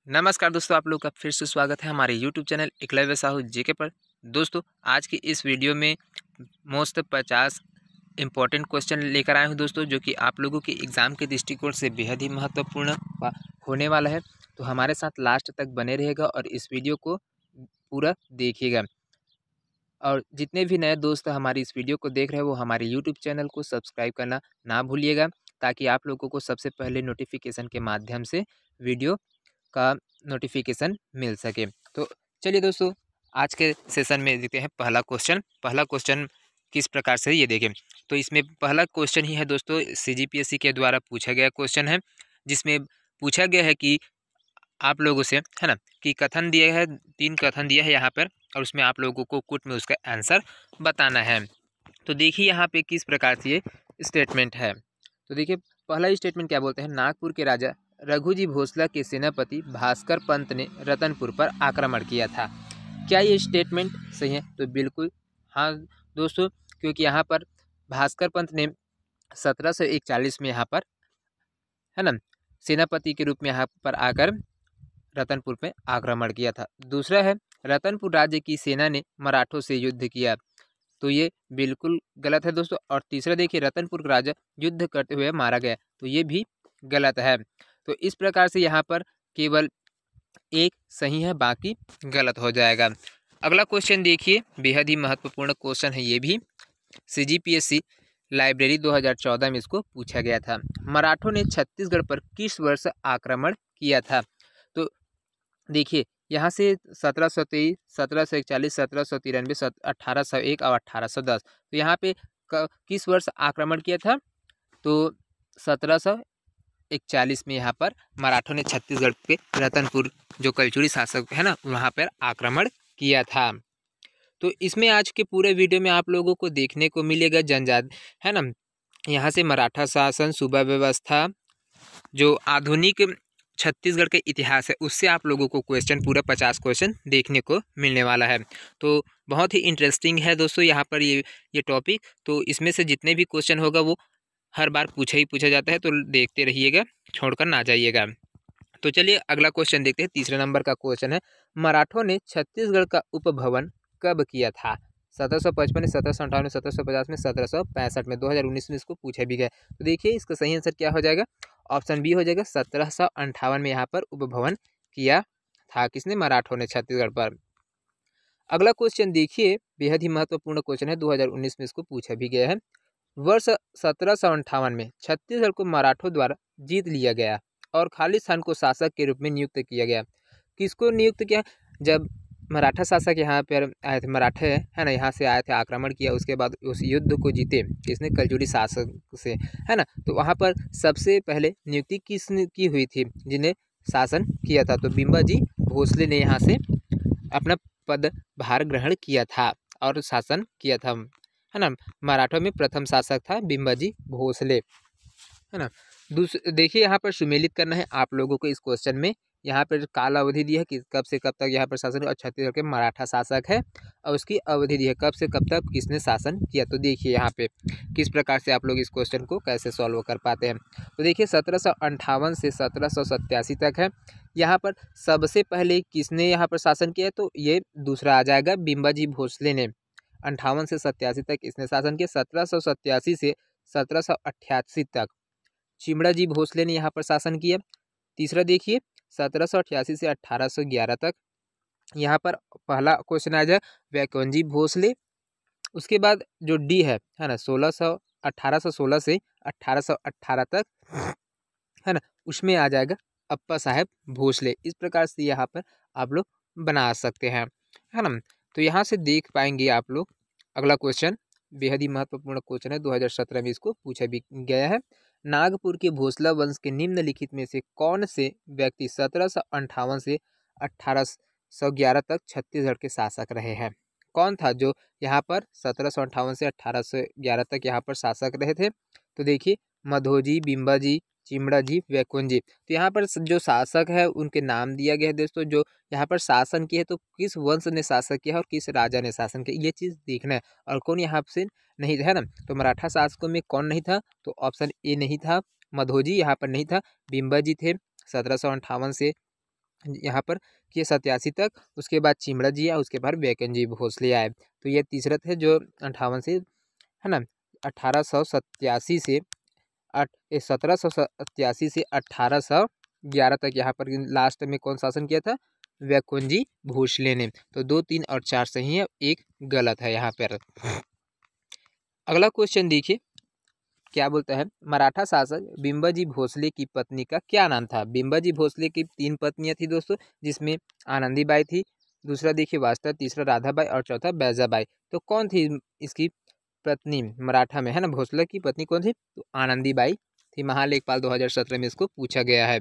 नमस्कार दोस्तों, आप लोग का फिर से स्वागत है हमारे YouTube channel Eklavya Sahu GK पर। दोस्तों, आज की इस वीडियो में मोस्ट 50 इंपॉर्टेंट क्वेश्चन लेकर आए हूँ दोस्तों, जो कि आप लोगों के एग्ज़ाम के दृष्टिकोण से बेहद ही महत्वपूर्ण होने वाला है। तो हमारे साथ लास्ट तक बने रहेगा और इस वीडियो को पूरा देखिएगा। और जितने भी नए दोस्त हमारी इस वीडियो को देख रहे हैं वो हमारे यूट्यूब चैनल को सब्सक्राइब करना ना भूलिएगा, ताकि आप लोगों को सबसे पहले नोटिफिकेशन के माध्यम से वीडियो का नोटिफिकेशन मिल सके। तो चलिए दोस्तों, आज के सेशन में देखते हैं पहला क्वेश्चन किस प्रकार से ये देखें। तो इसमें पहला क्वेश्चन ही है दोस्तों, सीजीपीएससी के द्वारा पूछा गया क्वेश्चन है, जिसमें पूछा गया है कि आप लोगों से, है ना, कि कथन दिया है, 3 कथन दिया है यहाँ पर, और उसमें आप लोगों को कुट में उसका आंसर बताना है। तो देखिए यहाँ पे किस प्रकार से ये स्टेटमेंट है। तो देखिए पहला स्टेटमेंट क्या बोलते हैं, नागपुर के राजा रघुजी भोसला के सेनापति भास्कर पंत ने रतनपुर पर आक्रमण किया था। क्या ये स्टेटमेंट सही है? तो बिल्कुल हाँ दोस्तों, क्योंकि यहाँ पर भास्कर पंत ने 1741 में यहाँ पर, है ना, सेनापति के रूप में यहाँ पर आकर रतनपुर में आक्रमण किया था। दूसरा है, रतनपुर राज्य की सेना ने मराठों से युद्ध किया। तो ये बिल्कुल गलत है दोस्तों। और तीसरा देखिए, रतनपुर का राजा युद्ध करते हुए मारा गया। तो ये भी गलत है। तो इस प्रकार से यहाँ पर केवल एक सही है, बाकी गलत हो जाएगा। अगला क्वेश्चन देखिए, बेहद ही महत्वपूर्ण क्वेश्चन है ये भी। सीजीपीएससी लाइब्रेरी 2014 में इसको पूछा गया था। मराठों ने छत्तीसगढ़ पर किस वर्ष आक्रमण किया था? तो देखिए यहाँ से 1723, 1741, 1793, 1801 और 1810। तो यहाँ पे किस वर्ष आक्रमण किया था? तो 1741 में यहाँ पर मराठों ने छत्तीसगढ़ के रतनपुर, जो कलचुरी शासक है ना, वहाँ पर आक्रमण किया था। तो इसमें आज के पूरे वीडियो में आप लोगों को देखने को मिलेगा जनजाति, है ना, यहाँ से मराठा शासन, सूबा व्यवस्था, जो आधुनिक छत्तीसगढ़ के इतिहास है, उससे आप लोगों को क्वेश्चन पूरा 50 क्वेश्चन देखने को मिलने वाला है। तो बहुत ही इंटरेस्टिंग है दोस्तों यहाँ पर ये टॉपिक। तो इसमें से जितने भी क्वेश्चन होगा वो हर बार पूछा जाता है, तो देखते रहिएगा, छोड़कर ना जाइएगा। तो चलिए अगला क्वेश्चन देखते हैं। तीसरे नंबर का क्वेश्चन है, मराठों ने छत्तीसगढ़ का उपभवन कब किया था? 1755 में, 1758 में, 1750 में, 1765 में, 2019 में इसको पूछा भी गया। तो देखिए इसका सही आंसर क्या हो जाएगा? ऑप्शन बी हो जाएगा। 1758 में यहाँ पर उपभवन किया था। किसने? मराठों ने छत्तीसगढ़ पर। अगला क्वेश्चन देखिए, बेहद ही महत्वपूर्ण क्वेश्चन है, 2019 में इसको पूछा भी गया है। वर्ष 1758 में छत्तीसगढ़ को मराठों द्वारा जीत लिया गया और खालिस्तान को शासक के रूप में नियुक्त किया गया। किसको नियुक्त किया? जब मराठा शासक यहाँ पर आए थे, मराठे है ना, यहाँ से आए थे, आक्रमण किया, उसके बाद उस युद्ध को जीते किसने? कलचुरी शासक से, है ना। तो वहाँ पर सबसे पहले नियुक्ति किसने की हुई थी, जिन्हें शासन किया था? तो बिम्बाजी भोसले ने यहाँ से अपना पदभार ग्रहण किया था और शासन किया था, है ना। मराठों में प्रथम शासक था बिम्बाजी भोसले, है ना। देखिए यहाँ पर सुमेलित करना है आप लोगों को इस क्वेश्चन में। यहाँ पर काल अवधि दी है कि कब से कब तक यहाँ पर शासन, और छत्तीसगढ़ के मराठा शासक है, और उसकी अवधि दी है कब से कब तक किसने शासन किया। तो देखिए यहाँ पे किस प्रकार से आप लोग इस क्वेश्चन को कैसे सॉल्व कर पाते हैं। तो देखिए 1758 से 1787 तक है। यहाँ पर सबसे पहले किसने यहाँ पर शासन किया? तो ये दूसरा आ जाएगा, बिम्बाजी भोसले ने। 58 से 87 तक इसने शासन किया। 1787 से 1788 तक चिमड़ा जी भोसले ने यहाँ पर शासन किया। तीसरा देखिए 1788 से 1811 तक, यहाँ पर पहला क्वेश्चन आ जाए वैकोंजी भोसले। उसके बाद जो डी है ना, 1816 से 1818 तक, है ना, उसमें आ जाएगा अप्पा साहेब भोसले। इस प्रकार से यहाँ पर आप लोग बना सकते हैं, है ना। तो यहाँ से देख पाएंगे आप लोग। अगला क्वेश्चन बेहद ही महत्वपूर्ण क्वेश्चन है, 2017 में इसको पूछा भी गया है। नागपुर के भोसला वंश के निम्नलिखित में से कौन से व्यक्ति 1758 से 1811 तक छत्तीसगढ़ के शासक रहे हैं? कौन था जो यहाँ पर 1758 से 1811 तक यहाँ पर शासक रहे थे? तो देखिए मधोजी, बिम्बाजी, चिमड़ा जी, वैकुंठ जी। तो यहाँ पर जो शासक है उनके नाम दिया गया है दोस्तों, जो यहाँ पर शासन किया है, तो किस वंश ने शासक किया है और किस राजा ने शासन किया, ये चीज़ देखना है। और कौन यहाँ से नहीं, है ना। तो मराठा शासकों में कौन नहीं था? तो ऑप्शन ए नहीं था, मधोजी यहाँ पर नहीं था। बिम्बाजी थे 1758 से यहाँ पर किए 87 तक, उसके बाद चिमड़ा जी आया, उसके बाद बैकन जी भोसले आए। तो ये तीसरा थे जो 58 से, है ना, 1887 से 1787 से 1811 तक यहाँ पर लास्ट में कौन शासन किया था? वैकोंजी भोसले ने। तो 2, 3 और 4 सही है, एक गलत है यहाँ पर। अगला क्वेश्चन देखिए क्या बोलता है, मराठा शासक बिंबाजी भोसले की पत्नी का क्या नाम था? बिंबाजी भोसले की 3 पत्नियां थी दोस्तों, जिसमें आनंदीबाई थी, दूसरा देखिए वास्ता, तीसरा राधाबाई और चौथा बैजाबाई। तो कौन थी इसकी पत्नी मराठा में, है ना? भोसले की पत्नी कौन थी? तो आनंदीबाई थी। महालेखपाल 2017 में इसको पूछा गया है।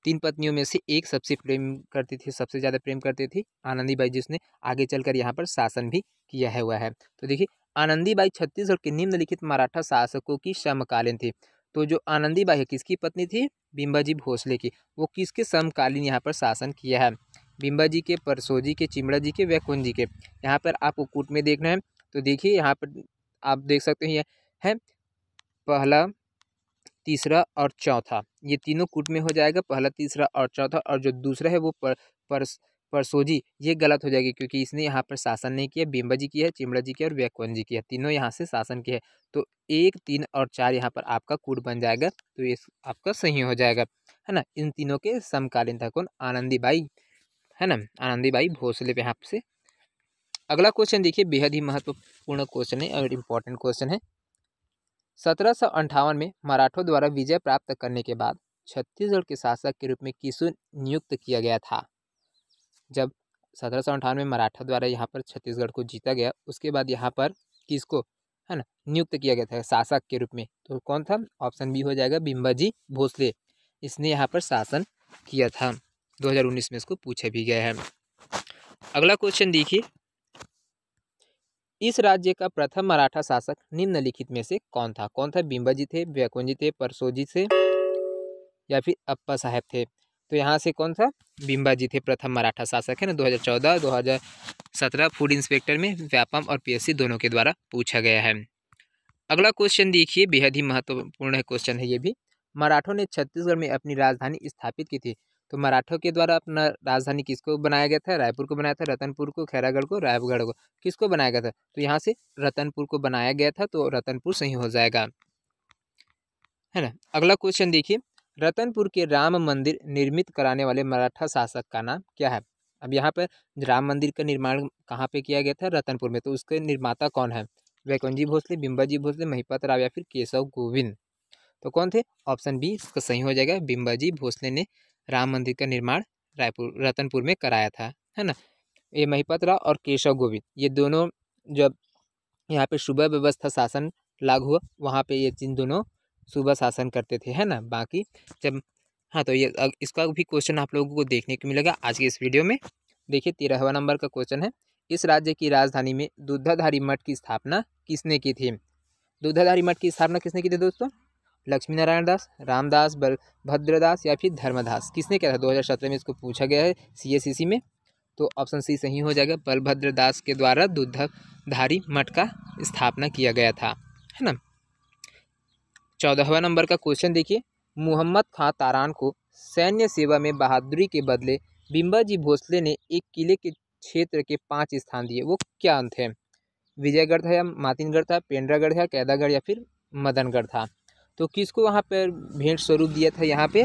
3 पत्नियों में से एक सबसे प्रेम करती थी, सबसे ज़्यादा प्रेम करती थी आनंदीबाई, जिसने आगे चलकर यहाँ पर शासन भी किया है हुआ है। तो देखिए आनंदीबाई छत्तीसगढ़ के निम्नलिखित मराठा शासकों की समकालीन थी। तो जो आनंदीबाई है किसकी पत्नी थी? बिंबाजी भोसले की। वो किसके समकालीन यहाँ पर शासन किया है? बिंबाजी के, परसोजी के, चिमड़ा जी के, वैकुंठ जी के। यहाँ पर आपको कूट में देखना है। तो देखिए यहाँ पर आप देख सकते हैं, है पहला, तीसरा और चौथा, ये तीनों कूट में हो जाएगा, पहला, तीसरा और चौथा। और जो दूसरा है वो परसोजी, ये गलत हो जाएगी क्योंकि इसने यहाँ पर शासन नहीं किया। बिंबाजी की है, चिमड़ा जी की और वैकुंठ जी की है, तीनों यहाँ से शासन किया है। तो 1, 3 और 4 यहाँ पर आपका कूट बन जाएगा, तो ये आपका सही हो जाएगा, है ना? इन तीनों के समकालीन था कौन? आनंदीबाई, है ना? आनंदीबाई भोसले पे यहाँ से। अगला क्वेश्चन देखिए, बेहद ही महत्वपूर्ण क्वेश्चन है और इम्पोर्टेंट क्वेश्चन है। 1758 में मराठों द्वारा विजय प्राप्त करने के बाद छत्तीसगढ़ के शासक के रूप में किसको नियुक्त किया गया था? जब 1758 में मराठा द्वारा यहाँ पर छत्तीसगढ़ को जीता गया, उसके बाद यहाँ पर किसको, है ना, नियुक्त किया गया था शासक के रूप में? तो कौन था? ऑप्शन बी हो जाएगा, बिंबाजी भोसले। इसने यहाँ पर शासन किया था। 2019 में इसको पूछा भी गया है। अगला क्वेश्चन देखिए, इस राज्य का प्रथम मराठा शासक निम्नलिखित में से कौन था? कौन था? बिंबाजी थे, वैकुंठ थे, परसोजी थे या फिर अप्पा साहब थे? तो यहाँ से कौन था? बिंबाजी थे प्रथम मराठा शासक, है ना? 2014, 2017 फूड इंस्पेक्टर में व्यापम और पीएससी दोनों के द्वारा पूछा गया है। अगला क्वेश्चन देखिए, बेहद ही महत्वपूर्ण क्वेश्चन है ये भी। मराठों ने छत्तीसगढ़ में अपनी राजधानी स्थापित की थी। तो मराठों के द्वारा अपना राजधानी किसको बनाया गया था? रायपुर को बनाया था, रतनपुर को, खैरागढ़ को, रायगढ़ को, किसको बनाया गया था? तो यहाँ से रतनपुर को बनाया गया था, तो रतनपुर सही हो जाएगा, है ना? अगला क्वेश्चन देखिए, रतनपुर के राम मंदिर निर्मित कराने वाले मराठा शासक का नाम क्या है? अब यहाँ पर राम मंदिर का निर्माण कहाँ पे किया गया था? रतनपुर में। तो उसके निर्माता कौन है? वैकुंठ भोसले, बिंबाजी भोसले, महिपत राव या फिर केशव गोविंद? तो कौन थे? ऑप्शन बी इसका सही हो जाएगा, बिंबाजी भोसले ने राम मंदिर का निर्माण रतनपुर में कराया था, है ना? ये महिपत राव और केशव गोविंद, ये दोनों जब यहाँ पे सूबा व्यवस्था शासन लागू हुआ, वहाँ पे ये जिन दोनों सूबा शासन करते थे, है ना? बाकी जब, हाँ, तो ये इसका भी क्वेश्चन आप लोगों को देखने को मिलेगा आज की इस वीडियो में। देखिए 13वां नंबर का क्वेश्चन है, इस राज्य की राजधानी में दूधाधारी मठ की स्थापना किसने की थी? दूधाधारी मठ की स्थापना किसने की थी दोस्तों? लक्ष्मी नारायण दास, रामदास, बलभद्रदास या फिर धर्मदास? किसने किया था? 2017 में इसको पूछा गया है CSCC में। तो ऑप्शन सी सही हो जाएगा, बलभद्र दास के द्वारा दूधाधारी मठ का स्थापना किया गया था, है ना? 14वां नंबर का क्वेश्चन देखिए, मोहम्मद खां तारान को सैन्य सेवा में बहादुरी के बदले बिंबाजी भोसले ने एक किले के क्षेत्र के 5 स्थान दिए, वो क्या थे? विजयगढ़ था या मातिनगढ़ था, पेंड्रागढ़ था, कैदागढ़ या फिर मदनगढ़ था? तो किसको वहाँ पर भेंट स्वरूप दिया था यहाँ पे?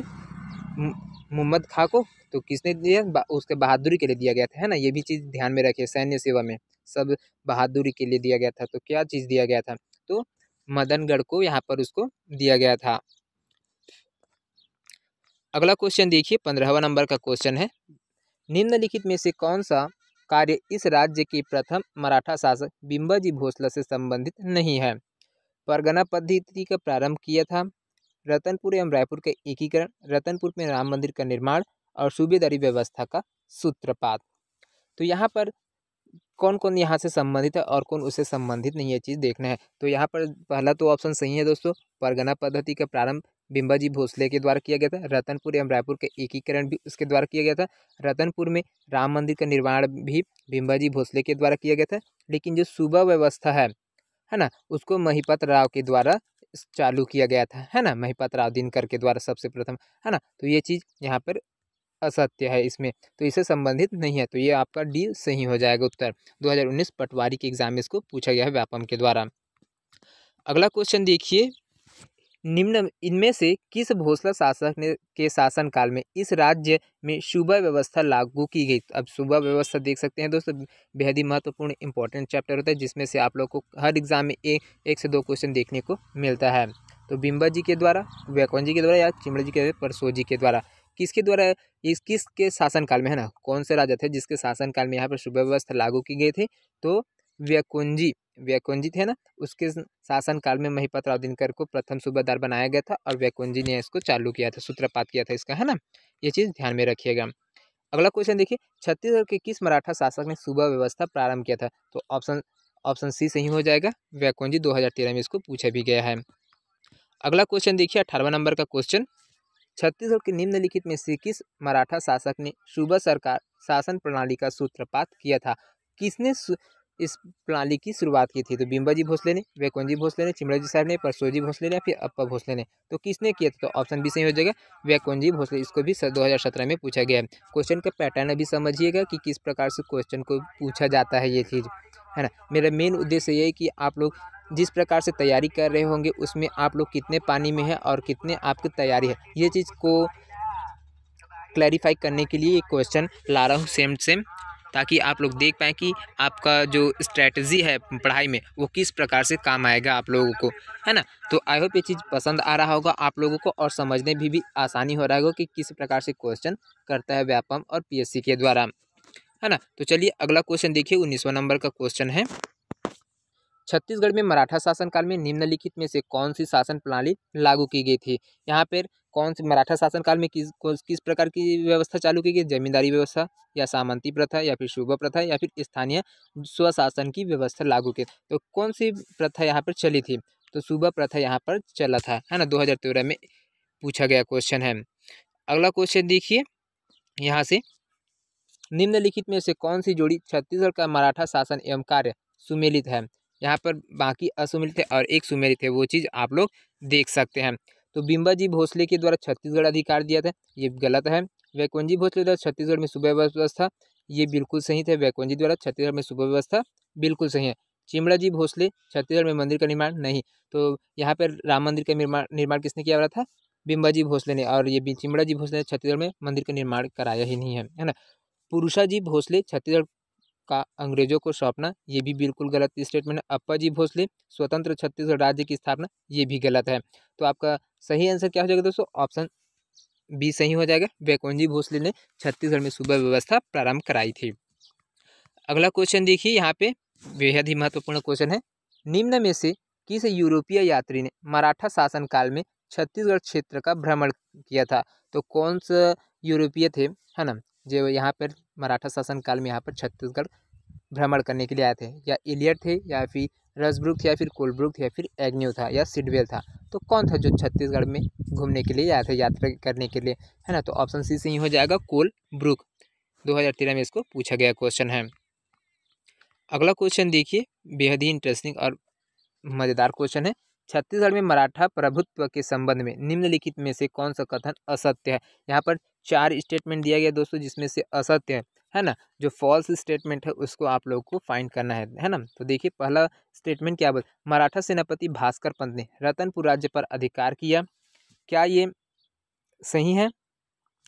मोहम्मद खां को। तो किसने दिया? उसके बहादुरी के लिए दिया गया था, है ना? ये भी चीज़ ध्यान में रखिए, सैन्य सेवा में सब बहादुरी के लिए दिया गया था। तो क्या चीज़ दिया गया था? तो मदनगढ़ को यहाँ पर उसको दिया गया था। अगला क्वेश्चन देखिए, 15वां नंबर का क्वेश्चन है, निम्नलिखित में से कौन सा कार्य इस राज्य के प्रथम मराठा शासक बिंबाजी भोसले से संबंधित नहीं है? परगना पद्धति का प्रारंभ किया था, रतनपुर एवं रायपुर का एकीकरण, रतनपुर में राम मंदिर का निर्माण और सूबेदारी व्यवस्था का सूत्रपात? तो यहाँ पर कौन कौन यहाँ से संबंधित है और कौन उससे संबंधित नहीं है, ये चीज़ देखना है। तो यहाँ पर पहला तो ऑप्शन सही है दोस्तों, परगना पद्धति का प्रारंभ बिंबाजी भोसले के द्वारा किया गया था, रतनपुर एवं रायपुर का एकीकरण भी उसके द्वारा किया गया था, रतनपुर में राम मंदिर का निर्माण भी बिंबाजी भोसले के द्वारा किया गया था। लेकिन जो सूबा व्यवस्था है ना, उसको महिपत राव के द्वारा चालू किया गया था, है ना? महिपत राव दिनकर के द्वारा सबसे प्रथम, है ना? तो ये चीज़ यहाँ पर असत्य है इसमें, तो इससे संबंधित नहीं है। तो ये आपका डी सही हो जाएगा उत्तर। 2019 पटवारी के एग्जाम में इसको पूछा गया है व्यापम के द्वारा। अगला क्वेश्चन देखिए, निम्न इनमें से किस भोसले शासक ने के शासनकाल में इस राज्य में सूबा व्यवस्था लागू की गई। अब सूबा व्यवस्था देख सकते हैं दोस्तों, बेहद ही महत्वपूर्ण इंपॉर्टेंट चैप्टर होता है, जिसमें से आप लोग को हर एग्जाम में एक से दो क्वेश्चन देखने को मिलता है। तो बिम्बा जी के द्वारा, व्याकरण जी के द्वारा या चिमड़ा जी के द्वारा, परसों जी के द्वारा, किसके द्वारा, किसके शासनकाल में, है ना, कौन से राजा थे जिसके शासनकाल में यहाँ पर सूबा व्यवस्था लागू की गई थी। तो व्याकुंजी थे ना, उसके शासनकाल में महिपत राव दिनकर को प्रथम सूबादार बनाया गया था और व्याकुंजी ने इसको चालू किया था, सूत्रपात किया था इसका, है ना, ये चीज़ ध्यान में रखिएगा। अगला क्वेश्चन देखिए, छत्तीसगढ़ के किस मराठा शासक ने सूबा व्यवस्था प्रारंभ किया था। तो ऑप्शन सी सही हो जाएगा, व्याकुंजी। 2013 में इसको पूछा भी गया है। अगला क्वेश्चन देखिए, 18वां नंबर का क्वेश्चन, छत्तीसगढ़ के निम्नलिखित में से किस मराठा शासक ने सूबा सरकार शासन प्रणाली का सूत्रपात किया था। किसने इस प्रणाली की शुरुआत की थी। तो बिम्बा जी भोसले ने, व्याकुंजी भोसले ने, चिमड़ा जी साहब ने, परसों जी भोसले ने या फिर अप्पा भोसले ने। तो किसने किया था। तो ऑप्शन बी सही हो जाएगा, व्याकुंजी भोसले। इसको भी 2017 में पूछा गया है। क्वेश्चन का पैटर्न अभी समझिएगा कि किस प्रकार से क्वेश्चन को पूछा जाता है, ये चीज़, है ना। मेरा मेन उद्देश्य ये है कि आप लोग जिस प्रकार से तैयारी कर रहे होंगे उसमें आप लोग कितने पानी में है और कितने आपकी तैयारी है, ये चीज़ को क्लैरिफाई करने के लिए ये क्वेश्चन ला रहा हूँ सेम, ताकि आप लोग देख पाएँ कि आपका जो स्ट्रैटेजी है पढ़ाई में वो किस प्रकार से काम आएगा आप लोगों को, है ना। तो आई होप ये चीज़ पसंद आ रहा होगा आप लोगों को और समझने भी आसानी हो रहा होगा कि किस प्रकार से क्वेश्चन करता है व्यापम और पीएससी के द्वारा, है ना। तो चलिए अगला क्वेश्चन देखिए, 19वां नंबर का क्वेश्चन है, छत्तीसगढ़ में मराठा शासनकाल में निम्नलिखित में से कौन सी शासन प्रणाली लागू की गई थी। यहाँ पर कौन सी मराठा शासनकाल में किस प्रकार की व्यवस्था चालू की गई, जमींदारी व्यवस्था या सामंती प्रथा या फिर सूबा प्रथा या फिर स्थानीय स्वशासन की व्यवस्था लागू की। तो कौन सी प्रथा यहाँ पर चली थी। तो सूबा प्रथा यहाँ पर चला था, है ना, 2013 में पूछा गया क्वेश्चन है। अगला क्वेश्चन देखिए, यहाँ से निम्नलिखित में से कौन सी जोड़ी छत्तीसगढ़ का मराठा शासन एवं कार्य सुमेलित है। यहाँ पर बाकी असुमेलित है और एक सुमेलित है, वो चीज़ आप लोग देख सकते हैं। तो बिम्बा जी भोसले के द्वारा छत्तीसगढ़ अधिकार दिया था, ये गलत है। व्याकुंजी भोसले द्वारा छत्तीसगढ़ में सूबा व्यवस्था, ये बिल्कुल सही थे। व्याकुंजी द्वारा छत्तीसगढ़ में सूबा व्यवस्था बिल्कुल सही है। चिमड़ा जी भोसले छत्तीसगढ़ में मंदिर का निर्माण नहीं, तो यहाँ पर राम मंदिर का निर्माण किसने किया था, बिम्बा जी भोसले ने। और ये चिमड़ा जी भोसले ने छत्तीसगढ़ में मंदिर का निर्माण कराया ही नहीं है ना। पुरुषा जी भोसले छत्तीसगढ़ का अंग्रेजों को सौंपना, ये भी बिल्कुल गलत स्टेटमेंट है। अप्पा जी भोसले स्वतंत्र छत्तीसगढ़ राज्य की स्थापना, ये भी गलत है। तो आपका सही आंसर क्या हो जाएगा दोस्तों, ऑप्शन बी सही हो जाएगा, व्याकुंजी भोसले ने छत्तीसगढ़ में सूबा व्यवस्था प्रारंभ कराई थी। अगला क्वेश्चन देखिए, यहाँ पे बेहद ही महत्वपूर्ण क्वेश्चन है, निम्न में से किस यूरोपीय यात्री ने मराठा शासनकाल में छत्तीसगढ़ क्षेत्र का भ्रमण किया था। तो कौन सा यूरोपीय थे, है ना, जो यहाँ पर मराठा शासनकाल में यहाँ पर छत्तीसगढ़ भ्रमण करने के लिए आए थे। या इलियट थे या फिर रसब्रुक थे या फिर कोलब्रुक थे या फिर एग्न्यू था या सिडवेल था। तो कौन था जो छत्तीसगढ़ में घूमने के लिए आए थे, यात्रा करने के लिए, है ना। तो ऑप्शन सी सही हो जाएगा, कोलब्रुक। 2013 में इसको पूछा गया क्वेश्चन है। अगला क्वेश्चन देखिए, बेहद ही इंटरेस्टिंग और मज़ेदार क्वेश्चन है, छत्तीसगढ़ में मराठा प्रभुत्व के संबंध में निम्नलिखित में से कौन सा कथन असत्य है। यहाँ पर 4 स्टेटमेंट दिया गया दोस्तों, जिसमें से असत्य है ना, जो फॉल्स स्टेटमेंट है उसको आप लोग को फाइंड करना है ना। तो देखिए पहला स्टेटमेंट क्या बोल, मराठा सेनापति भास्कर पंत ने रतनपुर राज्य पर अधिकार किया, क्या ये सही है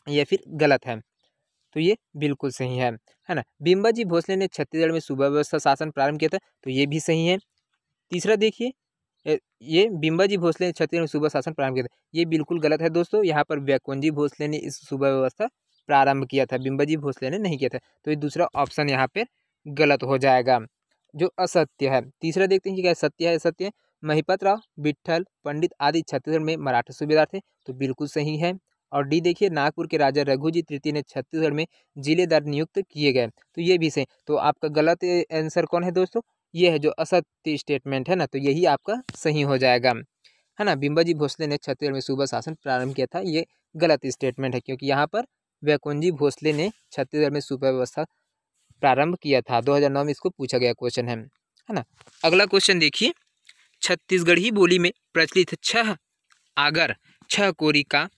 या फिर गलत है। तो ये बिल्कुल सही है ना। बिम्बा जी भोसले ने छत्तीसगढ़ में सूबा व्यवस्था शासन प्रारंभ किया था, तो ये भी सही है। तीसरा देखिए, ये बिम्बा जी भोसले ने छत्तीसगढ़ में सूबा शासन प्रारंभ किया था, ये बिल्कुल गलत है दोस्तों। यहाँ पर व्याकुंजी भोसले ने इस सूबा व्यवस्था प्रारंभ किया था, बिम्बा जी भोसले ने नहीं किया था। तो ये दूसरा ऑप्शन यहाँ पे गलत हो जाएगा, जो असत्य है। तीसरा देखते हैं कि क्या सत्य है। सत्य है, महिपत राव, विट्ठल पंडित आदि छत्तीसगढ़ में मराठा सूबेदार थे, तो बिल्कुल सही है। और डी देखिए, नागपुर के राजा रघुजी तृतीय ने छत्तीसगढ़ में जिलेदार नियुक्त किए गए, तो ये भी सही। तो आपका गलत आंसर कौन है दोस्तों, ये है जो असत्य स्टेटमेंट है ना, तो यही आपका सही हो जाएगा, है ना। बिम्बा जी भोसले ने छत्तीसगढ़ में सूबा शासन प्रारंभ किया था, ये गलत स्टेटमेंट है, क्योंकि यहाँ पर व्याकुंजी भोसले ने छत्तीसगढ़ में सूबा व्यवस्था प्रारंभ किया था। 2009 में इसको पूछा गया क्वेश्चन है ना। अगला क्वेश्चन देखिए, छत्तीसगढ़ी बोली में प्रचलित छह आगर छह कोरी का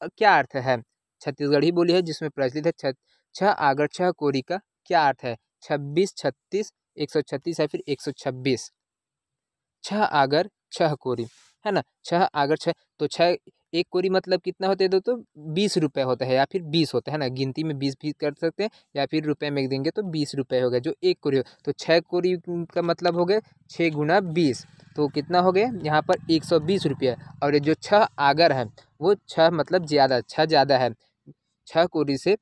क्या अर्थ है। छत्तीसगढ़ी बोली है जिसमें प्रचलित है। छह आगर छह कोरी का क्या अर्थ है? 26, 36, 136 या फिर 126। छह आगर छह कोरी, है ना। छह आगर छह, तो छह एक कोरी मतलब कितना होते हैं दोस्तों? 20 रुपये होता है या फिर 20 होता है ना। गिनती में 20 भी कर सकते हैं या फिर रुपए में देंगे तो 20 रुपये हो गए जो एक कोरी हो। तो छह कोरी का मतलब हो गए 6 गुना 20, तो कितना हो गया यहाँ पर? 120 रुपये। और ये जो छह आगर है वो छह मतलब ज़्यादा, छह ज़्यादा है, छह कोरी से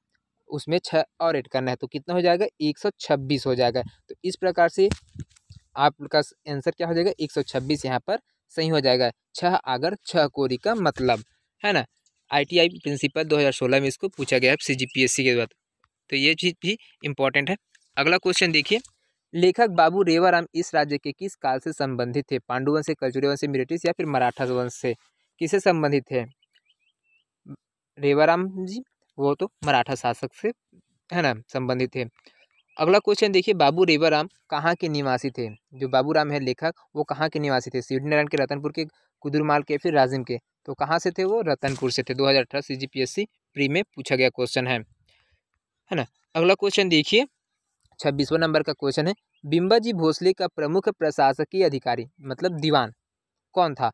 उसमें छह और ऐड करना है तो कितना हो जाएगा? 126 हो जाएगा। तो इस प्रकार से आपका आंसर क्या हो जाएगा? 126 यहाँ पर सही हो जाएगा। छह आगर छह कोरी का मतलब, है ना। ITI प्रिंसिपल 2016 में इसको पूछा गया है CGPSC के द्वारा, तो ये चीज़ भी इम्पोर्टेंट है। अगला क्वेश्चन देखिए, लेखक बाबू रेवाराम इस राज्य के किस काल से संबंधित थे? पांडु वंश से, कलचुरी वंश से, ब्रिटिश या फिर मराठा वंश से? किससे संबंधित थे रेवाराम जी? वो तो मराठा शासक से, है ना, संबंधित थे। अगला क्वेश्चन देखिए, बाबू रेवाराम कहाँ के निवासी थे? जो बाबू राम है लेखक, वो कहाँ के निवासी थे? सिवनी नारायण के, रतनपुर के, कुदुरमाल के, फिर राजिम के? तो कहाँ से थे वो? रतनपुर से थे। 2018 CGPSC प्री में पूछा गया क्वेश्चन है ना। अगला क्वेश्चन देखिए, 26वां नंबर का क्वेश्चन है, बिम्बाजी भोसले का प्रमुख प्रशासकीय अधिकारी मतलब दीवान कौन था?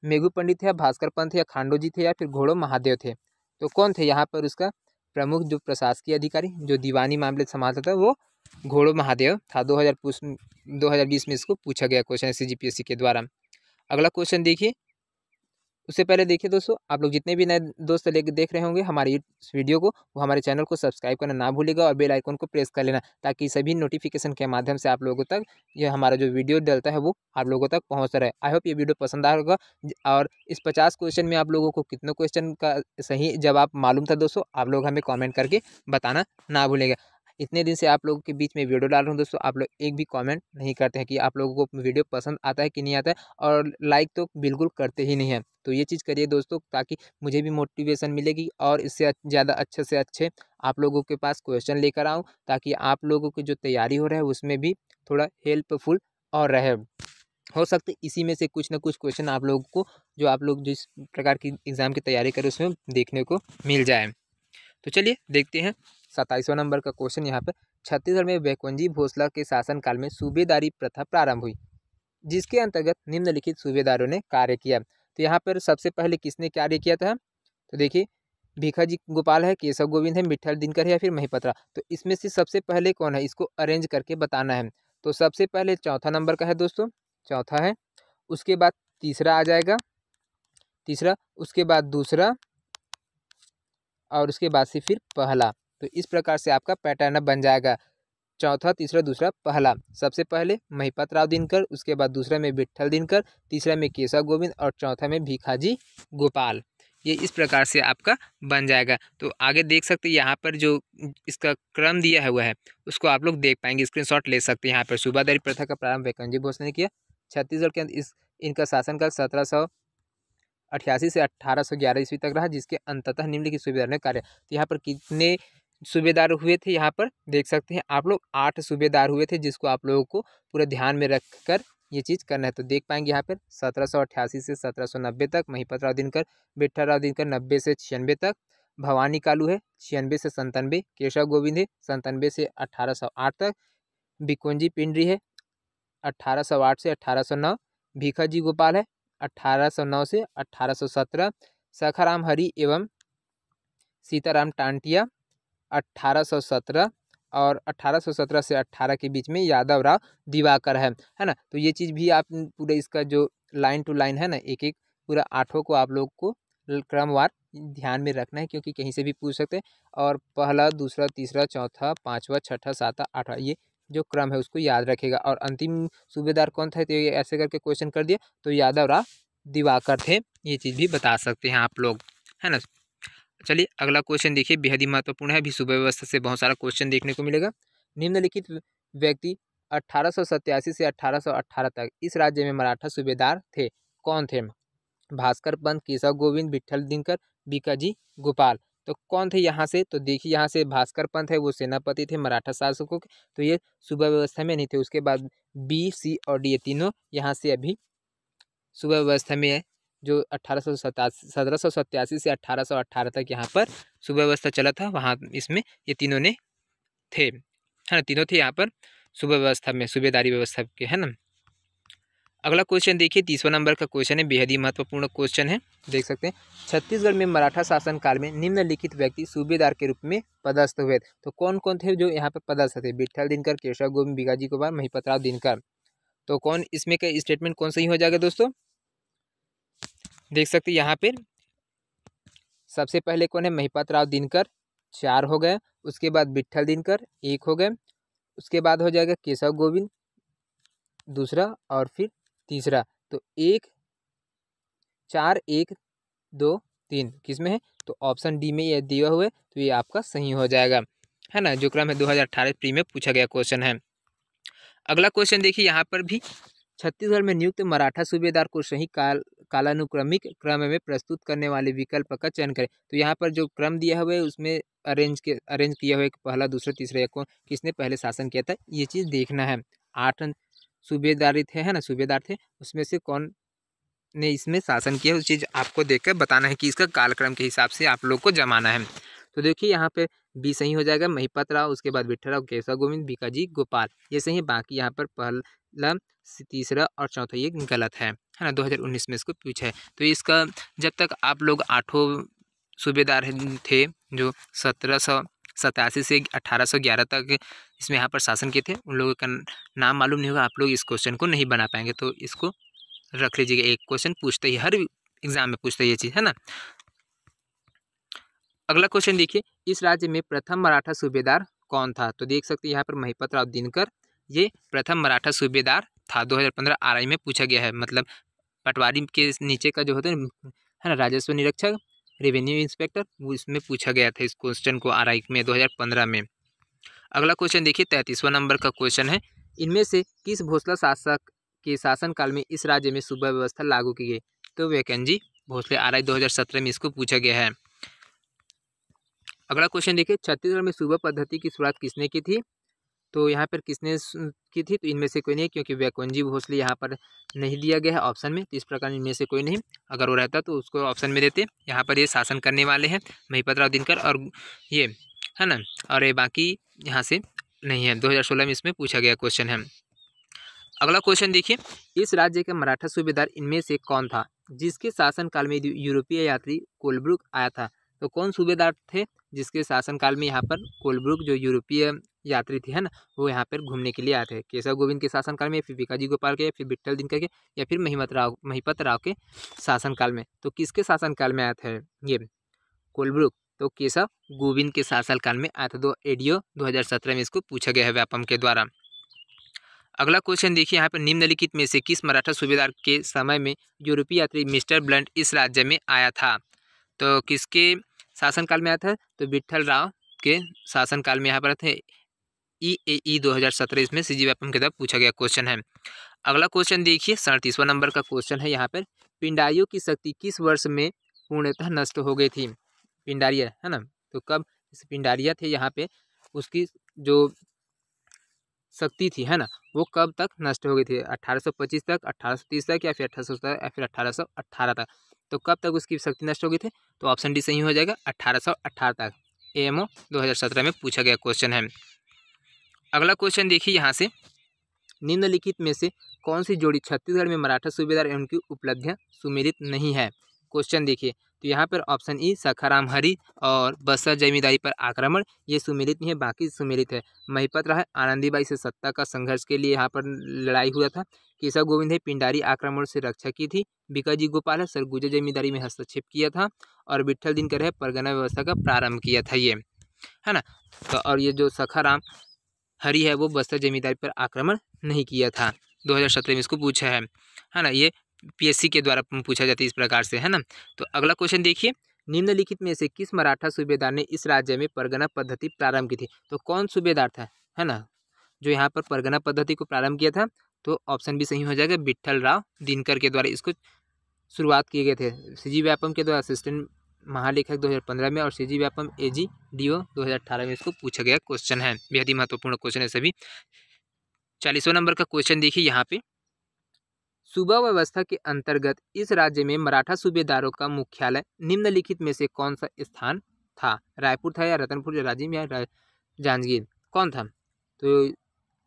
मेघू पंडित थे या भास्कर पंत थे या खांडो जी थे या फिर घोड़ो महादेव थे? तो कौन थे यहाँ पर उसका प्रमुख जो प्रशासकीय अधिकारी जो दीवानी मामले संभालता था? वो घोड़ो महादेव था। 2020 में इसको पूछा गया क्वेश्चन CGPSC के द्वारा। अगला क्वेश्चन देखिए, उससे पहले देखिए दोस्तों, आप लोग जितने भी नए दोस्त लेके देख रहे होंगे हमारे इस वीडियो को, वो हमारे चैनल को सब्सक्राइब करना ना भूलिएगा और बेल आइकन को प्रेस कर लेना, ताकि सभी नोटिफिकेशन के माध्यम से आप लोगों तक ये हमारा जो वीडियो डलता है वो आप लोगों तक पहुँचता रहे। आई होप ये वीडियो पसंद आया होगा। और इस 50 क्वेश्चन में आप लोगों को कितने क्वेश्चन का सही जवाब मालूम था दोस्तों, आप लोग हमें कॉमेंट करके बताना ना भूलेगा। इतने दिन से आप लोगों के बीच में वीडियो डाल रहा हूँ दोस्तों, आप लोग एक भी कमेंट नहीं करते हैं कि आप लोगों को वीडियो पसंद आता है कि नहीं आता है, और लाइक तो बिल्कुल करते ही नहीं हैं। तो ये चीज़ करिए दोस्तों, ताकि मुझे भी मोटिवेशन मिलेगी और इससे ज़्यादा अच्छे से अच्छे आप लोगों के पास क्वेश्चन लेकर आऊँ, ताकि आप लोगों की जो तैयारी हो रहा है उसमें भी थोड़ा हेल्पफुल और रहे। हो सकता है इसी में से कुछ ना कुछ क्वेश्चन आप लोगों को, जो आप लोग जिस प्रकार की एग्ज़ाम की तैयारी करें उसमें देखने को मिल जाए। तो चलिए देखते हैं 27वां नंबर का क्वेश्चन यहाँ पर, छत्तीसगढ़ में वेकोंजी भोसला के शासनकाल में सूबेदारी प्रथा प्रारंभ हुई, जिसके अंतर्गत निम्नलिखित सूबेदारों ने कार्य किया। तो यहाँ पर सबसे पहले किसने कार्य किया था? तो देखिए, भीखाजी गोपाल है, केशव गोविंद है, मिट्ठल दिनकर है या फिर महिपतरा? तो इसमें से सबसे पहले कौन है, इसको अरेंज करके बताना है। तो सबसे पहले चौथा नंबर का है दोस्तों, चौथा है। उसके बाद तीसरा आ जाएगा, तीसरा, उसके बाद दूसरा, और उसके बाद से फिर पहला। तो इस प्रकार से आपका पैटर्न बन जाएगा, चौथा, तीसरा, दूसरा, पहला। सबसे पहले महिपत राव दिनकर, उसके बाद दूसरा में विट्ठल दिनकर, तीसरा में केशव गोविंद और चौथा में भीखाजी गोपाल। ये इस प्रकार से आपका बन जाएगा। तो आगे देख सकते हैं यहाँ पर जो इसका क्रम दिया हुआ है उसको आप लोग देख पाएंगे, स्क्रीनशॉट ले सकते हैं। यहाँ पर सूबादारी प्रथा का प्रारंभ वेकोंजी भोसले ने किया। छत्तीसगढ़ के अंदर इनका शासनकाल 1788 से 1811 ईस्वी तक रहा, जिसके अंततः निम्नलिखित सूबेदार ने कार्य। तो यहाँ पर कितने सूबेदार हुए थे? यहाँ पर देख सकते हैं आप लोग 8 सूबेदार हुए थे, जिसको आप लोगों को पूरा ध्यान में रखकर ये चीज़ करना है। तो देख पाएंगे यहाँ पर 1788 से 1790 तक महिपत राव दिनकर, विट्ठल राव दिनकर 90 से 96 तक, भवानी कालू है 96 से 97, केशव गोविंद है 97 से 1808 तक, बिकोंजी पिंडरी है 1808 से 1809, भीखाजी गोपाल है 1809 से 1817, सखाराम हरि एवं सीताराम टांटिया 1817, और 1817 से 18 के बीच में यादव राव दिवाकर है ना। तो ये चीज़ भी आप पूरे इसका जो लाइन टू लाइन है ना, एक एक पूरा 8 को आप लोग को क्रमवार ध्यान में रखना है, क्योंकि कहीं से भी पूछ सकते हैं। और पहला, दूसरा, तीसरा, चौथा, पाँचवा, छठा, सातवां, आठवां, ये जो क्रम है उसको याद रखेगा। और अंतिम सूबेदार कौन था, तो ये ऐसे करके क्वेश्चन कर दिया, तो यादव राव दिवाकर थे। ये चीज़ भी बता सकते हैं आप लोग, है ना। चलिए अगला क्वेश्चन देखिए, बेहद ही महत्वपूर्ण है। अभी सूबा व्यवस्था से बहुत सारा क्वेश्चन देखने को मिलेगा। निम्नलिखित व्यक्ति 1887 से 1818 तक इस राज्य में मराठा सूबेदार थे, कौन थे? भास्कर पंत, केशव गोविंद, विट्ठल दिनकर, भीखाजी गोपाल। तो कौन थे यहाँ से? तो देखिए, यहाँ से भास्कर पंत है, वो सेनापति थे मराठा शासकों के, तो ये सूबा व्यवस्था में नहीं थे। उसके बाद बी, सी और डी, ये तीनों यहाँ से अभी सूबा व्यवस्था में जो 1787 से 1818 तक यहाँ पर सुव्यवस्था चला था, वहाँ इसमें ये तीनों ने थे, है ना, तीनों थे यहाँ पर सुव्यवस्था में, सूबेदारी व्यवस्था के, है ना। अगला क्वेश्चन देखिए, 30वां नंबर का क्वेश्चन है, बेहद ही महत्वपूर्ण क्वेश्चन है, देख सकते हैं। छत्तीसगढ़ में मराठा शासन काल में निम्नलिखित व्यक्ति सूबेदार के रूप में पदस्थ हुए। तो कौन कौन थे जो यहाँ पर पदस्थ थे? विट्ठल दिनकर, केशव गोविंद, भिकाजी गोपाल, महिपत राव दिनकर। तो कौन इसमें का स्टेटमेंट कौन सही हो जाएगा दोस्तों? देख सकते हैं यहाँ पे सबसे पहले कौन है? महिपत राव दिनकर, 4 हो गए। उसके बाद विट्ठल दिनकर 1 हो गए। उसके बाद हो जाएगा केशव गोविंद दूसरा, और फिर तीसरा। तो 1 4 1 2 3 किस में है? तो ऑप्शन डी में ये दिया हुआ है, तो ये आपका सही हो जाएगा, है ना, जो क्रम है 2018 प्री में पूछा गया क्वेश्चन है। अगला क्वेश्चन देखिए, यहाँ पर भी छत्तीसगढ़ में नियुक्त मराठा सूबेदार को सही कालानुक्रमिक क्रम में प्रस्तुत करने वाले विकल्प का चयन करें। तो यहाँ पर जो क्रम दिया हुआ है उसमें अरेंज किया हुआ है कि पहला, दूसरा, तीसरा, या कौन किसने पहले शासन किया था, ये चीज़ देखना है। 8 सूबेदारी थे, है ना, सूबेदार थे, उसमें से कौन ने इसमें शासन किया, उस चीज़ आपको देखकर बताना है कि इसका कालक्रम के हिसाब से आप लोग को जमाना है। तो देखिए यहाँ पे बी सही हो जाएगा, महिपत राव, उसके बाद विट्ठल राव, केशव गोविंद, भिकाजी गोपाल, ये सही है। बाकी यहाँ पर पहला, तीसरा और चौथा ये गलत है ना। 2019 में इसको पूछा है। तो इसका जब तक आप लोग 8 सूबेदार थे जो 1787 से 1811 तक इसमें यहाँ पर शासन किए थे, उन लोगों का नाम मालूम नहीं होगा, आप लोग इस क्वेश्चन को नहीं बना पाएंगे। तो इसको रख लीजिएगा, एक क्वेश्चन पूछते ही, हर एग्जाम में पूछते ये चीज़, है ना। अगला क्वेश्चन देखिए, इस राज्य में प्रथम मराठा सूबेदार कौन था? तो देख सकते हैं यहाँ पर महिपत राव दिनकर ये प्रथम मराठा सूबेदार था। 2015 आरआई में पूछा गया है, मतलब पटवारी के नीचे का जो होता है ना, राजस्व निरीक्षक, रेवेन्यू इंस्पेक्टर, वो इसमें पूछा गया था इस क्वेश्चन को आरआई में 2015 में। अगला क्वेश्चन देखिए, 33वां नंबर का क्वेश्चन है, इनमें से किस भोसला शासक के शासनकाल में इस राज्य में सूबा व्यवस्था लागू की गई? तो वैकेंजी भोसले, आरआई 2017 में इसको पूछा गया है। अगला क्वेश्चन देखिए, छत्तीसगढ़ में सूबा पद्धति की शुरुआत किसने की थी? तो यहाँ पर किसने की थी? तो इनमें से कोई नहीं, क्योंकि वैकेंजी भोसले यहाँ पर नहीं दिया गया है ऑप्शन में, तो इस प्रकार इनमें से कोई नहीं। अगर वो रहता तो उसको ऑप्शन में देते। यहाँ पर ये शासन करने वाले हैं महिपत राव दिनकर और ये, है ना, और ये बाकी यहाँ से नहीं है। 2016 में इसमें पूछा गया क्वेश्चन है। अगला क्वेश्चन देखिए, इस राज्य के मराठा सूबेदार इनमें से कौन था जिसके शासनकाल में यूरोपीय यात्री कोलब्रुक आया था? तो कौन सूबेदार थे जिसके शासनकाल में यहाँ पर कोलब्रुक जो यूरोपीय यात्री थे, है ना, वो यहाँ पर घूमने के लिए आए थे? केशव गोविंद के शासनकाल में, फिर भिकाजी गोपाल के, या फिर विट्ठल दिनकर के, या फिर महिपत राव के शासनकाल में? तो किसके शासनकाल में आया था ये कोलब्रुक? तो केशव गोविंद के शासनकाल में आया था। 2017 में इसको पूछा गया है व्यापम के द्वारा। अगला क्वेश्चन देखिए, यहाँ पर निम्नलिखित में से किस मराठा सूबेदार के समय में यूरोपीय यात्री मिस्टर ब्लंट इस राज्य में आया था? तो किसके शासनकाल में आया था? तो विट्ठल राव के शासनकाल में यहाँ पर थे। EAE 2017 इसमें CG व्यापम के द्वारा पूछा गया क्वेश्चन है। अगला क्वेश्चन देखिए, 37वां नंबर का क्वेश्चन है यहाँ पर, पिंडारियों की शक्ति किस वर्ष में पूर्णतः नष्ट हो गई थी? पिंडारिया, है ना, तो कब पिंडारिया थे यहाँ पे, उसकी जो शक्ति थी, है ना, वो कब तक नष्ट हो गई थी? 1825 तक, 1830 तक, या फिर 1817 या फिर 1818 तक? तो कब तक उसकी शक्ति नष्ट हो गई थी? तो ऑप्शन डी सही हो जाएगा, 1818 तक। AMO 2017 में पूछा गया क्वेश्चन है। अगला क्वेश्चन देखिए, यहाँ से निम्नलिखित में से कौन सी जोड़ी छत्तीसगढ़ में मराठा सूबेदार एवं उनकी उपलब्धियां सुमेलित नहीं है? क्वेश्चन देखिए, तो यहाँ पर ऑप्शन ई सखाराम हरि और बस्तर जमींदारी पर आक्रमण, ये सुमेलित नहीं है, बाकी सुमेलित है। महिपत राव आनंदीबाई से सत्ता का संघर्ष के लिए यहाँ पर लड़ाई हुआ था। केशव गोविंद है पिंडारी आक्रमण से रक्षा की थी। भिकाजी गोपाल है सरगुजा जमींदारी में हस्तक्षेप किया था। और विट्ठल दिनकर है परगना व्यवस्था का प्रारंभ किया था, ये, है ना। तो और ये जो सखाराम हरि है वो बस्तर जमींदारी पर आक्रमण नहीं किया था। 2017 में इसको पूछा है ना, ये PSC के द्वारा पूछा जाता है इस प्रकार से, है ना। तो अगला क्वेश्चन देखिए, निम्नलिखित में से किस मराठा सूबेदार ने इस राज्य में परगना पद्धति प्रारंभ की थी? तो कौन सूबेदार था, है ना, जो यहाँ पर परगना पद्धति को प्रारंभ किया था? तो ऑप्शन भी सही हो जाएगा, विट्ठल राव दिनकर के द्वारा इसको शुरुआत किए गए थे। CG व्यापम के द्वारा असिस्टेंट महालेखक 2015 में, और CG व्यापम AG DO 2018 में इसको पूछा गया क्वेश्चन है। बेहद ही महत्वपूर्ण क्वेश्चन है सभी। 40वां नंबर का क्वेश्चन देखिए, यहाँ पे सूबा व्यवस्था के अंतर्गत इस राज्य में मराठा सूबेदारों का मुख्यालय निम्नलिखित में से कौन सा स्थान था? रायपुर था या रतनपुर या राजिम या जांजगीर, कौन था? तो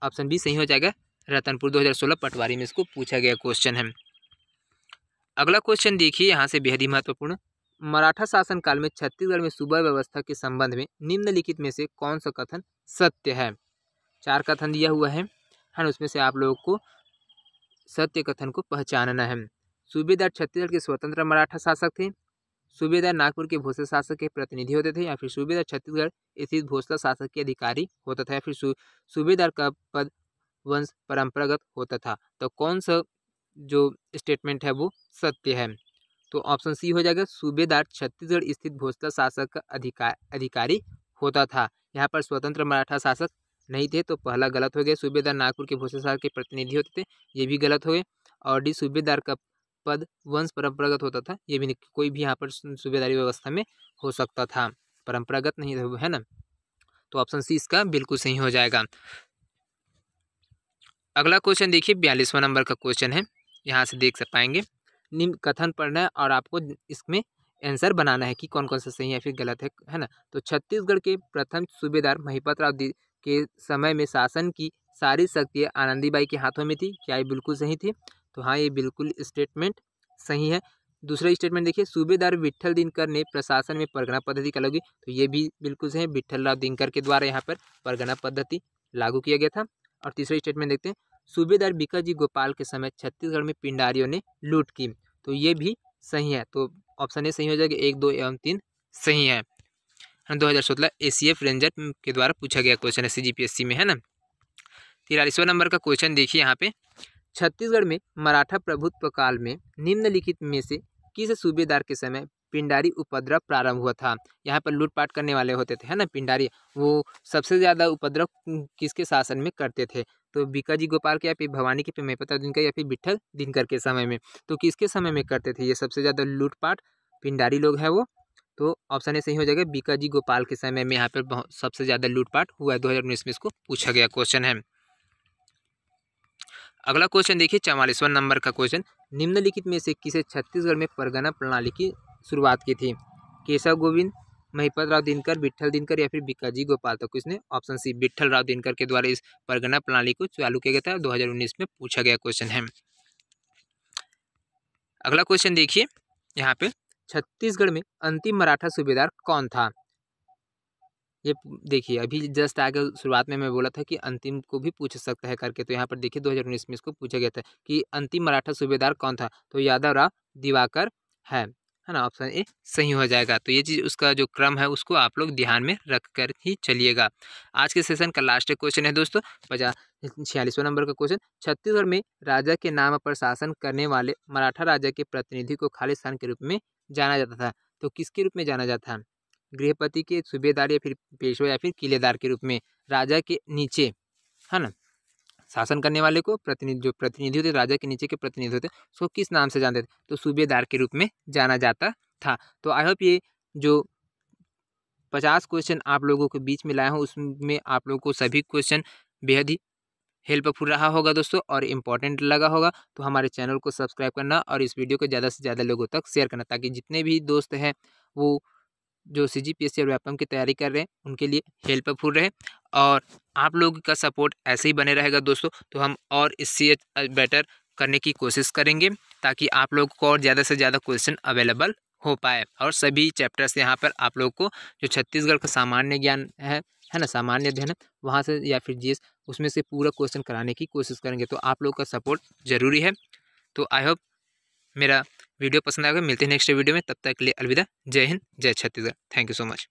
ऑप्शन बी सही हो जाएगा, रतनपुर। 2016 पटवारी में इसको पूछा गया क्वेश्चन है। अगला क्वेश्चन देखिए, यहाँ से बेहद ही महत्वपूर्ण। मराठा शासन काल में छत्तीसगढ़ में सूबा व्यवस्था के संबंध में निम्नलिखित में से कौन सा कथन सत्य है? 4 कथन दिया हुआ है ना, उसमें से आप लोगों को सत्य कथन को पहचानना है। सूबेदार छत्तीसगढ़ के स्वतंत्र मराठा शासक थे, सूबेदार नागपुर के भोसले शासक के प्रतिनिधि होते थे, या फिर सूबेदार छत्तीसगढ़ स्थित भोसला शासक के अधिकारी होता था, या फिर सूबेदार का पद वंश परंपरागत होता था। तो कौन सा जो स्टेटमेंट है वो सत्य है? तो ऑप्शन सी हो जाएगा, सूबेदार छत्तीसगढ़ स्थित भोसला शासक का अधिकारी होता था। यहाँ पर स्वतंत्र मराठा शासक नहीं थे, तो पहला गलत हो गया। सूबेदार नागपुर के भोसले शासक के प्रतिनिधि होते थे, ये भी गलत हो गए। और डी, सूबेदार का पद वंश परंपरागत होता था, ये भी नहीं, कोई भी यहाँ पर सूबेदारी व्यवस्था में हो सकता था, परंपरागत नहीं है ना। तो ऑप्शन सी इसका बिल्कुल सही हो जाएगा। अगला क्वेश्चन देखिए, 42वां नंबर का क्वेश्चन है, यहाँ से देख पाएंगे। निम्न कथन पढ़ना है और आपको इसमें आंसर बनाना है कि कौन कौन सा सही है फिर गलत है ना। तो छत्तीसगढ़ के प्रथम सूबेदार महिपत राव के समय में शासन की सारी शक्तियाँ आनंदीबाई के हाथों में थी, क्या ये बिल्कुल सही थी? तो हाँ, ये बिल्कुल स्टेटमेंट सही है। दूसरा स्टेटमेंट देखिए, सूबेदार विट्ठल दिनकर ने प्रशासन में परगना पद्धति का लागू, तो ये भी बिल्कुल सही है, विट्ठल राव दिनकर के द्वारा यहाँ पर परगना पद्धति लागू किया गया था। और तीसरा स्टेटमेंट देखते हैं, सूबेदार बीकाजी गोपाल के समय छत्तीसगढ़ में पिंडारियों ने लूट की, तो ये भी सही है। तो ऑप्शन ए सही हो जाएगा, 1, 2 एवं 3 सही है। 2016 ACF रेंजर के द्वारा पूछा गया क्वेश्चन है CGPSC में, है ना। 43वां नंबर का क्वेश्चन देखिए, यहाँ पे छत्तीसगढ़ में मराठा प्रभुत्व काल में निम्नलिखित में से किस सूबेदार के समय पिंडारी उपद्रव प्रारंभ हुआ था? यहाँ पर लूटपाट करने वाले होते थे, है ना, पिंडारी। वो सबसे ज़्यादा उपद्रव किसके शासन में करते थे? तो बीकाजी गोपाल के, या फिर भवानी के, फिर महिपत राव दिनकर, या फिर विट्ठल दिनकर के समय में। तो किसके समय में करते थे ये सबसे ज़्यादा लूटपाट? पिंडारी लोग हैं वो। तो ऑप्शन ए सही हो जाएगा, बीकाजी गोपाल के समय में यहाँ पर सबसे ज़्यादा लूटपाट हुआ है। 2019 में इसको पूछा गया क्वेश्चन है। अगला क्वेश्चन देखिए, 44वां नंबर का क्वेश्चन, निम्नलिखित में से किसे छत्तीसगढ़ में परगना प्रणाली की शुरुआत की थी? केशव गोविंद, महिपत राव दिनकर, विट्ठल दिनकर, या फिर बीकाजी गोपाल? तो किसने? ऑप्शन सी, विट्ठल राव दिनकर के द्वारा इस परगना प्रणाली को चालू किया गया था। 2019 में पूछा गया क्वेश्चन है। अगला क्वेश्चन देखिए, यहाँ पे छत्तीसगढ़ में अंतिम मराठा सूबेदार कौन था? ये देखिए, अभी जस्ट आगे शुरुआत में मैं बोला था कि अंतिम को भी पूछ सकता है करके, तो यहाँ पर देखिए 2019 में इसको पूछा गया था कि अंतिम मराठा सूबेदार कौन था? तो यादव राव दिवाकर है ना। ऑप्शन ए सही हो जाएगा। तो ये चीज़, उसका जो क्रम है उसको आप लोग ध्यान में रख कर ही चलिएगा। आज के सेशन का लास्ट क्वेश्चन है दोस्तों, 46वां नंबर का क्वेश्चन, छत्तीसगढ़ में राजा के नाम पर शासन करने वाले मराठा राजा के प्रतिनिधि को खालिस्तान के रूप में जाना जाता था। तो किसके रूप में जाना जाता है? गृहपति के, सूबेदार, या फिर पेशवा, या फिर किलेदार के रूप में? राजा के नीचे, है ना, शासन करने वाले को जो प्रतिनिधि होते, राजा के नीचे के प्रतिनिधि होते, उसको किस नाम से जानते थे? तो सूबेदार के रूप में जाना जाता था। तो आई होप ये जो 50 क्वेश्चन आप लोगों के बीच में लाया हूँ, उसमें आप लोगों को सभी क्वेश्चन बेहद ही हेल्पफुल रहा होगा दोस्तों, और इम्पॉर्टेंट लगा होगा। तो हमारे चैनल को सब्सक्राइब करना और इस वीडियो को ज़्यादा से ज़्यादा लोगों तक शेयर करना, ताकि जितने भी दोस्त हैं वो जो CGPSC और व्यापम की तैयारी कर रहे हैं उनके लिए हेल्पफुल रहे। और आप लोगों का सपोर्ट ऐसे ही बने रहेगा दोस्तों, तो हम और इससे बेटर करने की कोशिश करेंगे, ताकि आप लोग को और ज़्यादा से ज़्यादा क्वेश्चन अवेलेबल हो पाए। और सभी चैप्टर्स यहाँ पर आप लोग को जो छत्तीसगढ़ का सामान्य ज्ञान है ना, सामान्य अध्ययन, वहाँ से या फिर GS, उसमें से पूरा क्वेश्चन कराने की कोशिश करेंगे। तो आप लोग का सपोर्ट ज़रूरी है। तो आई होप मेरा वीडियो पसंद आएगा। मिलते हैं नेक्स्ट वीडियो में, तब तक के लिए अलविदा। जय हिंद, जय Chhattisgarh. Thank you so much.